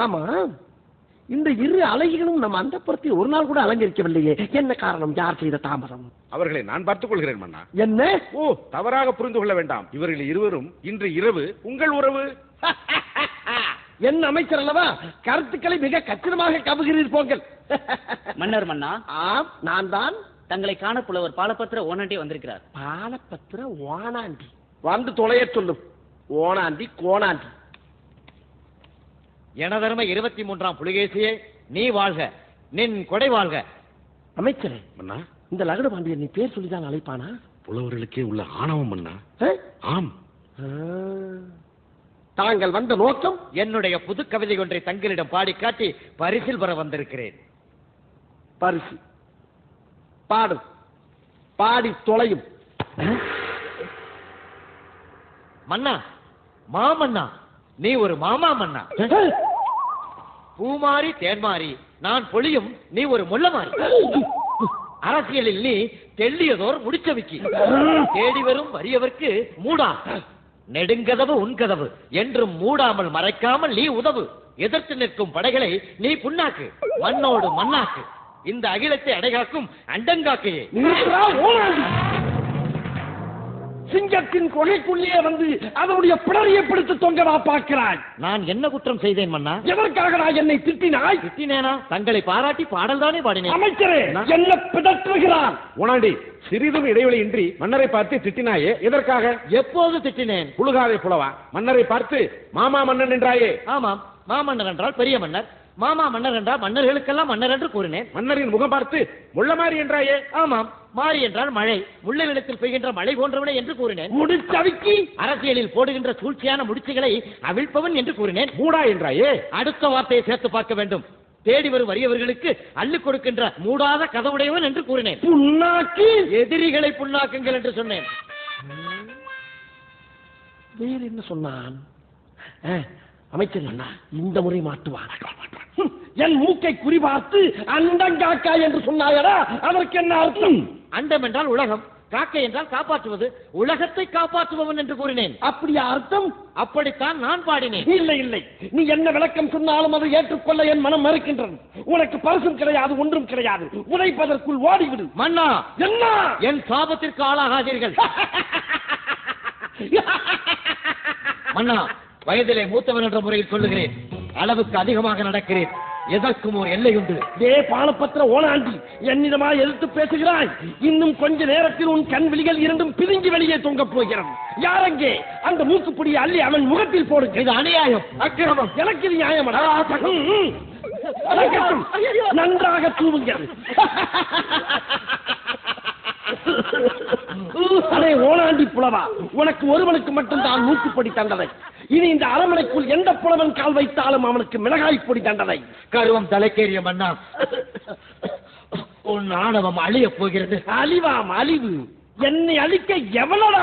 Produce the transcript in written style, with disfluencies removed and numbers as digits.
ஆமா, இந்த இரு அழகிகளும் நம்ம அந்தப்புறத்தை ஒரு நாள் கூட அலங்கரிக்கவில்லையே, என்ன காரணம்? யார் செய்த தாமதம்? அவர்களை நான் பார்த்துக் கொள்கிறேன் மன்னா. என்ன? ஓ, தவறாக புரிந்து கொள்ள வேண்டாம். இவர்கள் இருவரும் இன்று இரவு உங்கள் உறவு. என் அமைச்சர் அல்லவா, கருத்துக்களை மிக கச்சிதமாக கவுகிறீர் போங்கள். மன்னர் மன்னா, ஆம், நான் தான். தங்களை காண புலவர் பாலபத்திர ஓனாண்டி வந்திருக்கிறார். பாலபத்திர ஓனாண்டி வந்து தொலைய சொல்லும். ஓனாண்டி கோணாண்டி. எனதருமை 23ஆம் புலிகேசியே, நீ வாழ்க, நின் கொடை வாழ்க. அமைச்சரே, மன்னா, இந்த லகடு பாண்டியன் நீ பேர் சொல்லிதான் அழைப்பானா? புலவர்களுக்கே உள்ள ஆணவம் மன்னா. ஆம். தாங்கள் வந்த நோக்கம்? என்னுடைய புது கவிதை ஒன்றை தங்களிடம் பாடி காட்டி பரிசில் பெற வந்திருக்கிறேன். பரிசு பாடும், பாடி தொலையும். மன்னா, மாமன்னா, நீ ஒரு மாமா மன்னா. பூமாரி தேன்மாரி நான் பொழியும், நீ ஒரு முள்ளமாரி. அரசியலில் நீ தெள்ளியதோர் முடிச்சவிக்கி. தேடி வரும் வறியவர்க்கு மூடா, நெடுங்கதவு உன்கதவு என்றும் மூடாமல் மறைக்காமல் நீ உதவு. எதிர்த்து நிற்கும் படைகளை நீ புண்ணாக்கு, மண்ணோடு மண்ணாக்கு. இந்த அகிலத்தை அடைகாக்கும் அண்டங்காக்கையே. சிங்கத்தின் கொகைக்குள்ளே வந்து அதனுடைய பிடரியை பிடித்து தொங்கவா பார்க்கிறாய்? நான் என்ன குற்றம் செய்தேன் மன்னா? எதற்காக நான் என்னை திட்டினாய்? திட்டினேனா? தங்களை பாராட்டி பாடல் தானே பாடினேன். அமைச்சரே, என்ன பிதற்றுகிறான்? ஓனாண்டி, சிறிதும் இடைவெளியின்றி மன்னரை பார்த்து திட்டினாயே, எதற்காக? எப்போது திட்டினேன்? புழுகாதே புலவா. மன்னரை பார்த்து மாமா மன்னன் என்றாயே. ஆமாம், மாமன்னர் என்றால் பெரிய மன்னர், மாமா மன்னர் என்றால் மன்னர்களுக்கெல்லாம் மன்னர் என்று கூறினேன். மன்னரின் முகம் பார்த்து முள்ளமாரி என்றாயே. ஆமாம், மாறி என்றால் மழை, முள்ள நிலத்தில் பெய்கின்ற மழை போன்றவனே என்று கூறினேன். முடிச்சவிக்கி அரசியலில் போடுகின்ற சூழ்ச்சியான முடிச்சுகளை அவிழ்ப்பவன் என்று கூறினேன். மூடா என்றாயே. அடுத்த வார்த்தையை சேர்த்து பார்க்க வேண்டும். தேடி வரும் வறியவர்களுக்கு அள்ளிக் கொடுக்கின்ற மூடாத கதவுடையவன் என்று கூறினேன். புண்ணாக்கி எதிரிகளை புண்ணாக்குங்கள் என்று சொன்னேன். வேறு என்ன சொன்னான்? அமைச்சர், இந்த முறை மாட்டுவான். என் மூக்கை குறிபார்த்து அண்டங்காக்கா என்று சொன்னாயடா, அதற்கு என்ன அர்த்தம்? அண்டம் என்றால் உலகம், காக்கை என்றால் காப்பாற்றுவது, உலகத்தை காப்பாற்றுபவன் என்று கூறினேன். அப்படியா அர்த்தம்? அப்படித்தான் நான் பாடினேன். இல்லை இல்லை, நீ என்ன விளக்கம் சொன்னாலும் அதை ஏற்றுக்கொள்ள என் மனம் மறுக்கின்றது. உனக்கு பரிசும் கிடையாது, ஒன்றும் கிடையாது. உதைப்பதற்குள் ஓடிவிடு. மன்னா, என்ன? என் சாபத்திற்கு ஆளாகாதீர்கள். மன்னா, வயதிலே மூத்தவன் என்ற முறையில் சொல்லுகிறேன். அளவுக்கு அதிகமாக நடக்கிறேன். எதற்கும் ஒரு எல்லை உண்டு. பாலபத்திர ஓனாண்டி, என்னிடமா எதிர்த்து பேசுகிறாய்? இன்னும் கொஞ்ச நேரத்தில் உன் கண் விழிகள் இரண்டும் பிரிஞ்சு வெளியே தொங்கப் போகிறது. யாரங்கே அந்த மூக்குப்பிடியை அள்ளி அவன் முகத்தில் போடு. இது அநியாயம், அக்கிரமம். எனக்கு இது நியாயம். நன்றாக தூவுங்கள். அதே ஓனாண்டி புலவா, உனக்கு ஒருவனுக்கு மட்டும் தான் மூக்குப்படி தண்டனை. இனி இந்த அரண்மனைக்குள் எந்த புலவன் கால் வைத்தாலும் அவனுக்கு மிளகாய் பொடி தண்டனை. கருவம் தலைக்கேறிய மன்னா, உன் ஆணவம் அழிய போகிறது. அழிவாம் அழிவு. என்னை அழிக்க எவனோட